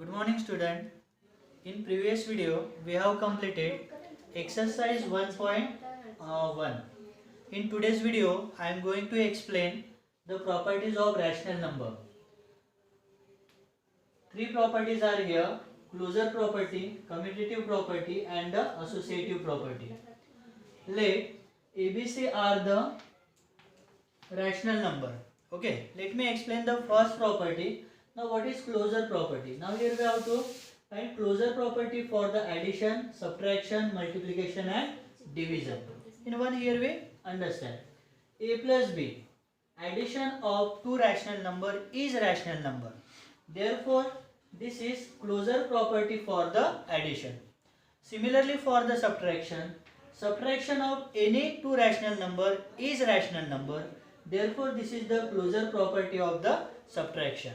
Good morning student. In previous video we have completed exercise 1.1. In today's video I am going to explain the properties of rational number. Three properties are here: closure property, commutative property and the associative property. Let ABC are the rational number. Okay, let me explain the first property. Now what is closure property? Now here we have to find closure property for the addition, subtraction, multiplication and division. In one here we understand a plus b, addition of two rational number is rational number. Therefore this is closure property for the addition. Similarly for the subtraction, subtraction of any two rational number is rational number. Therefore this is the closure property of the subtraction.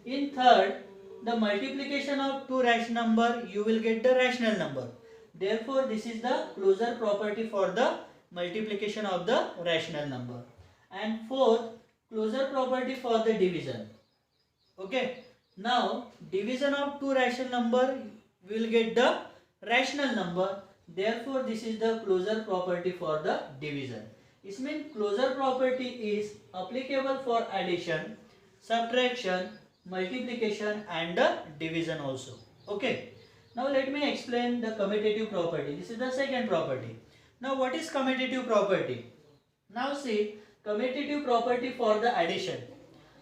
In third, the multiplication of two rational number, you will get the rational number. Therefore this is the closure property for the multiplication of the rational number. And fourth, closure property for the division. Okay, now division of two rational number will get the rational number. Therefore this is the closure property for the division. It means closure property is applicable for addition, subtraction, multiplication and division also. Okay, now let me explain the commutative property. This is the second property. Now what is commutative property? Now see, commutative property for the addition,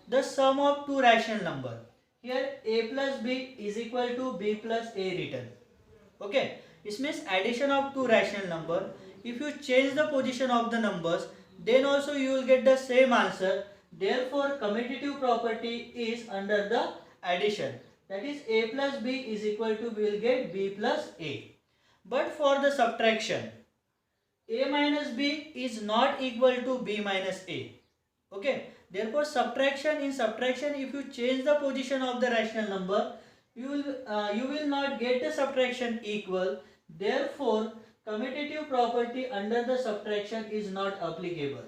the sum of two rational number. Here a plus b is equal to b plus a written. Okay, this means addition of two rational number. If you change the position of the numbers, then also you will get the same answer. Therefore commutative property is under the addition, that is a plus b is equal to, we will get b plus a. But for the subtraction, a minus b is not equal to b minus a. Okay, therefore in subtraction if you change the position of the rational number, you will not get the subtraction equal. Therefore commutative property under the subtraction is not applicable.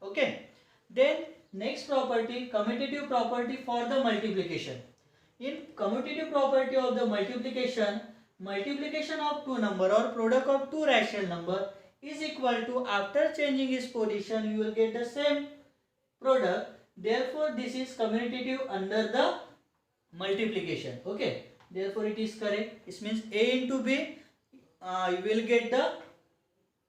Okay, then next property, commutative property for the multiplication. In commutative property of the multiplication, multiplication of two number or product of two rational number is equal to, after changing its position you will get the same product. Therefore this is commutative under the multiplication. Okay, therefore it is correct. This means a into b, you will get the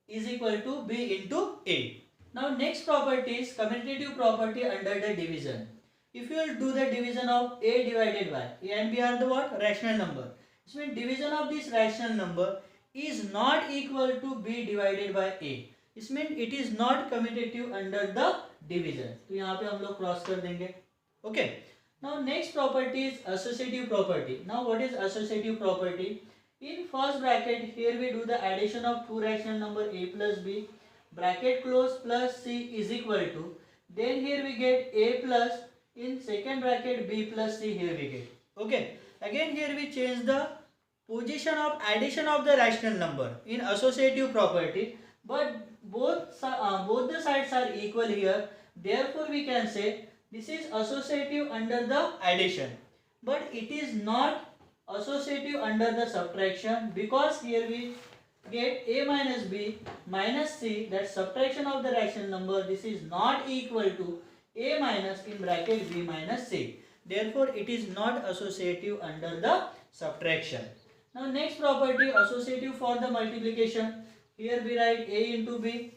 is equal to b into a. Now next property is commutative property under the division. If you will do the division of a divided by a and b are the what? Rational number. This means division of this rational number is not equal to b divided by a. This means it is not commutative under the division. तो यहाँ पे हम लोग cross कर देंगे. Okay. Now next property is associative property. Now what is associative property? In first bracket here we do the addition of two rational number a plus b, bracket close, plus c is equal to, then here we get a plus, in second bracket b plus c here we get. Okay, again here we change the position of addition of the rational number in associative property, but both the sides are equal here. Therefore we can say this is associative under the addition, but it is not associative under the subtraction, because here we get a minus b minus c, that subtraction of the rational number, this is not equal to a minus in bracket b minus c. Therefore it is not associative under the subtraction. Now next property, associative for the multiplication. Here we write a into b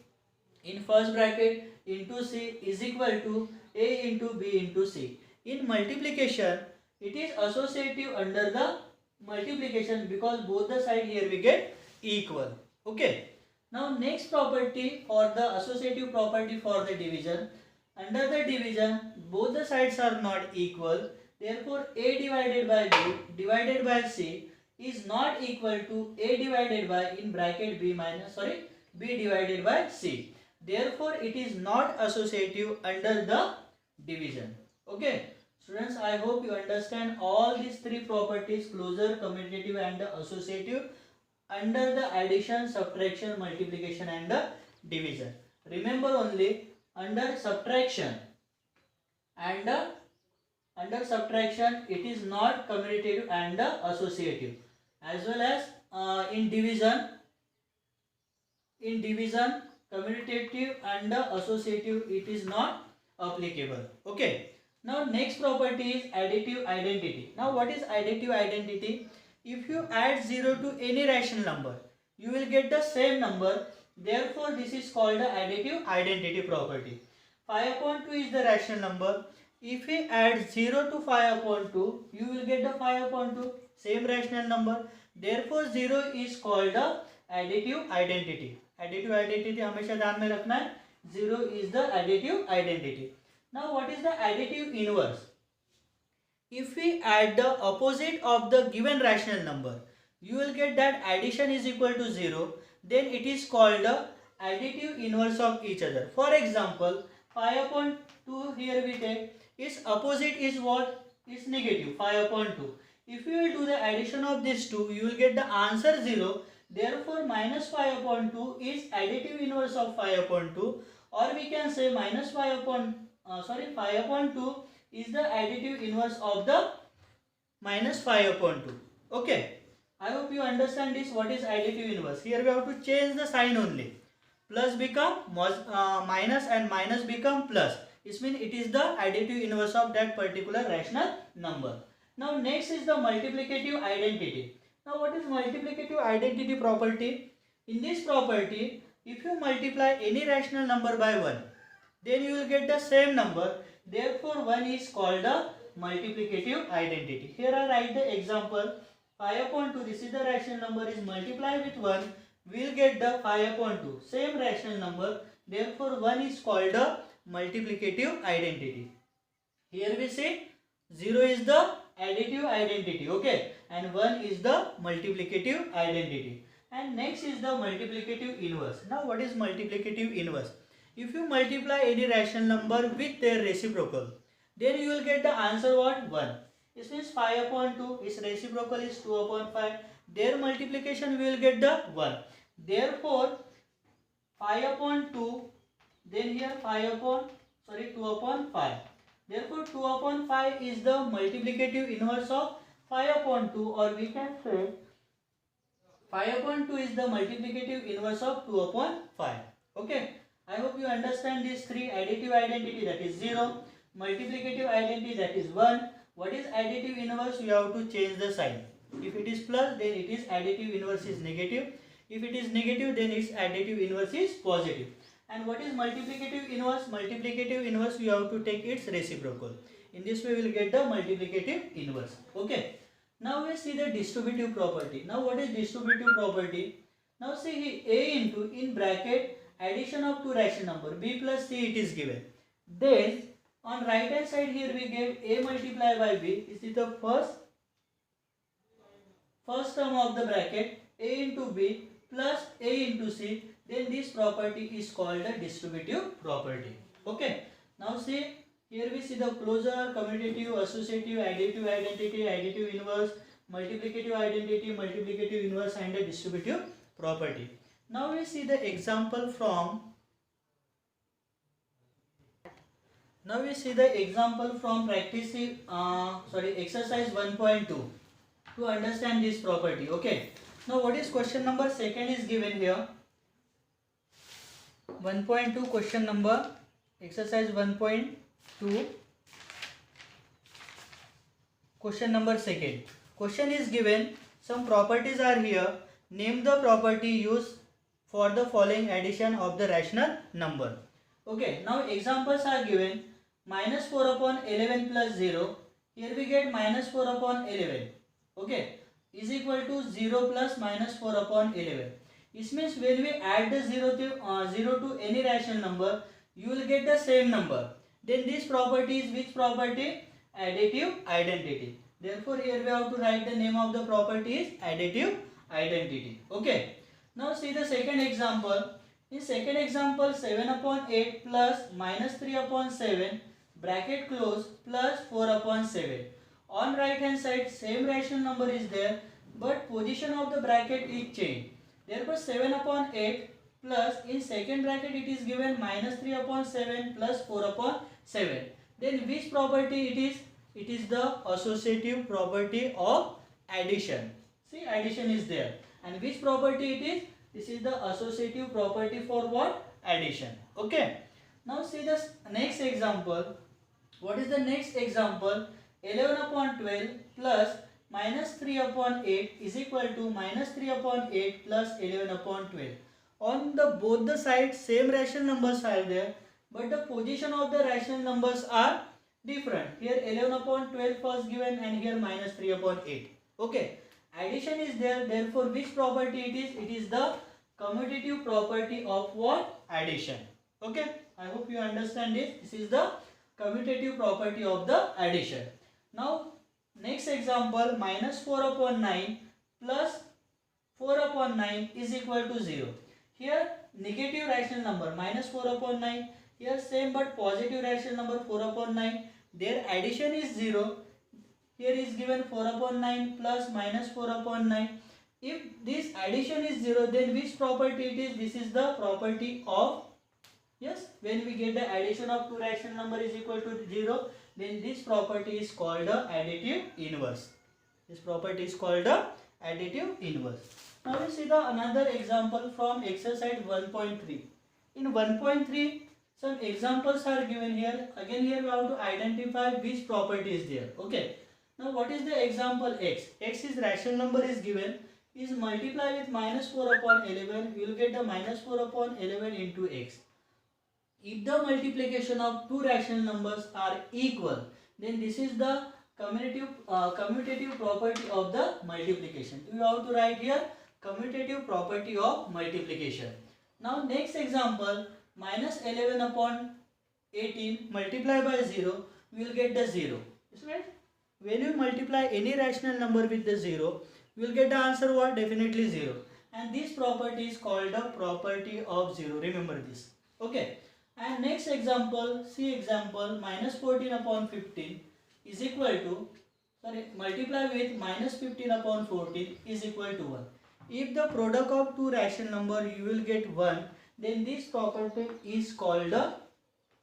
in first bracket into c is equal to a into b into c. In multiplication it is associative under the multiplication because both the side here we get equal. Okay, now next property for the associative property for the division. Under the division both the sides are not equal. Therefore a divided by b divided by c is not equal to a divided by in bracket b divided by c. Therefore it is not associative under the division. Okay students, I hope you understand all these three properties: closure, commutative and associative under the addition, subtraction, multiplication and the division. Remember only under subtraction and under subtraction it is not commutative and associative, as well as in division commutative and associative it is not applicable. Okay, now next property is additive identity. Now what is additive identity? If you add 0 to any rational number, you will get the same number. Therefore this is called the additive identity property. 5 upon 2 is the rational number. If we add 0 to 5 upon 2, you will get the 5 upon 2, same rational number. Therefore 0 is called the additive identity. Additive identity हमेशा ध्यान में रखना है. 0 is the additive identity. Now what is the additive inverse? If we add the opposite of the given rational number, you will get that addition is equal to 0. Then it is called the additive inverse of each other. For example, 5 upon 2 here we take, its opposite is what? Is negative, 5 upon 2. If you will do the addition of these two, you will get the answer 0. Therefore minus 5 upon 2 is additive inverse of 5 upon 2, or we can say minus 5 upon 2 is the additive inverse of the minus 5 upon 2. Okay, I hope you understand this. What is additive inverse? Here we have to change the sign only. Plus become minus and minus become plus. This means it is the additive inverse of that particular rational number. Now next is the multiplicative identity. Now what is multiplicative identity property? In this property, if you multiply any rational number by 1, then you will get the same number. Therefore 1 is called the multiplicative identity. Here I write the example. 5 upon 2, this is the rational number, is multiplied with 1, we will get the 5 upon 2, same rational number. Therefore 1 is called the multiplicative identity. Here we say 0 is the additive identity, okay, and 1 is the multiplicative identity. And next is the multiplicative inverse. Now what is multiplicative inverse? If you multiply any rational number with their reciprocal, then you will get the answer what? 1. This means 5 upon 2, its reciprocal is 2 upon 5. Their multiplication we will get the 1. Therefore 5 upon 2, then here 2 upon 5. Therefore 2 upon 5 is the multiplicative inverse of 5 upon 2, or we can say 5 upon 2 is the multiplicative inverse of 2 upon 5. Okay, I hope you understand these three. Additive identity, that is 0. Multiplicative identity, that is 1. What is additive inverse? You have to change the sign. If it is plus, then it is additive inverse is negative. If it is negative, then its additive inverse is positive. And what is multiplicative inverse? Multiplicative inverse, you have to take its reciprocal. In this way we will get the multiplicative inverse. Okay. Now we see the distributive property. Now what is distributive property? Now see a into, in bracket, addition of two rational number, b plus c it is given. Then on right hand side here we get a multiplied by b. This is the first term of the bracket, a into b plus a into c. Then this property is called a distributive property. Okay. Now see, here we see the closure, commutative, associative, additive identity, additive inverse, multiplicative identity, multiplicative inverse, and a distributive property. Now we see the example from practice exercise 1.2 to understand this property. Okay. Now what is question number second is given here. 1.2 question number, exercise 1.2, question number second. Question is given, some properties are here. Name the property used for the following addition of the rational number. Okay, now examples are given. Minus 4 upon 11 plus 0. Here we get minus 4 upon 11. Okay, is equal to 0 plus minus 4 upon 11. This means when we add the 0 to any rational number, you will get the same number. Then this property is which property? Additive identity. Therefore here we have to write the name of the property is additive identity. Okay. Now see the second example. In second example, 7 upon 8 plus minus 3 upon 7, bracket close, plus 4 upon 7. On right hand side same rational number is there, but position of the bracket is changed. Therefore 7 upon 8 plus, in second bracket it is given minus 3 upon 7 plus 4 upon 7. Then which property it is? it is the associative property of addition. See, addition is there. And which property it is? This is the associative property for what? Addition. Okay. Now see the next example. What is the next example? 11 upon 12 plus minus 3 upon 8 is equal to minus 3 upon 8 plus 11 upon 12. On the both the sides same rational numbers are there, but the position of the rational numbers are different. Here 11 upon 12 was given and here minus 3 upon 8. Okay. Addition is there, therefore which property it is? It is the commutative property of what? Addition. Okay. I hope you understand it. This is the commutative property of the addition. Now next example, minus 4 upon 9 plus 4 upon 9 is equal to 0. Here negative rational number minus 4 upon 9. Here same but positive rational number 4 upon 9. Their addition is 0. Here is given 4 upon 9 plus minus 4 upon 9. If this addition is 0, then which property it is? This is the property of, yes, when we get the addition of two rational number is equal to 0, then this property is called the additive inverse. This property is called the additive inverse. Now we see the another example from exercise 1.3. In 1.3, some examples are given here. Again here we have to identify which property is there. Okay. Now what is the example x? X is rational number is given. Is multiply with minus 4 upon 11. We will get the minus 4 upon 11 into x. If the multiplication of two rational numbers are equal, then this is the commutative property of the multiplication. We have to write here commutative property of multiplication. Now next example, minus 11 upon 18 multiply by 0, we will get the 0. Is right? When you multiply any rational number with the 0, we will get the answer what? Definitely 0. And this property is called the property of 0. Remember this. Okay. And next example, see example, minus 14 upon 15 is equal to, multiply with minus 15 upon 14 is equal to 1. If the product of two rational number you will get 1, then this property is called the,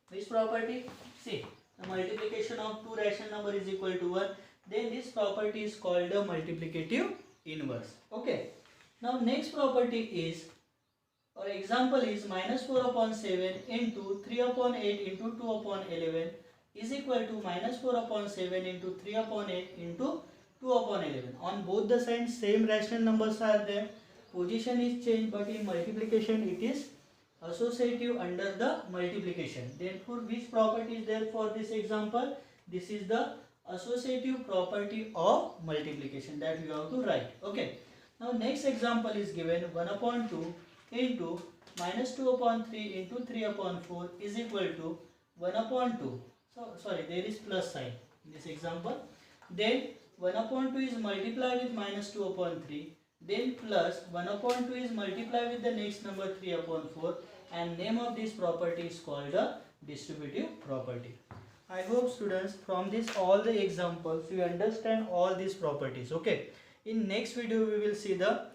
which property? See, the multiplication of two rational number is equal to 1, then this property is called the multiplicative inverse. Okay. Now next property is, or example is minus 4 upon 7 into 3 upon 8 into 2 upon 11 is equal to minus 4 upon 7 into 3 upon 8 into 2 upon 11. On both the sides same rational numbers are there. Position is changed, but in multiplication it is associative under the multiplication. Therefore which property is there for this example? This is the associative property of multiplication that you have to write. Okay. Now next example is given 1 upon 2 into minus 2 upon 3 into 3 upon 4 is equal to 1 upon 2. So there is plus sign in this example. Then 1 upon 2 is multiplied with minus 2 upon 3. Then plus 1 upon 2 is multiplied with the next number 3 upon 4. And name of this property is called the distributive property. I hope students from this all the examples you understand all these properties. Okay. In next video we will see the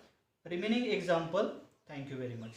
remaining example. Thank you very much.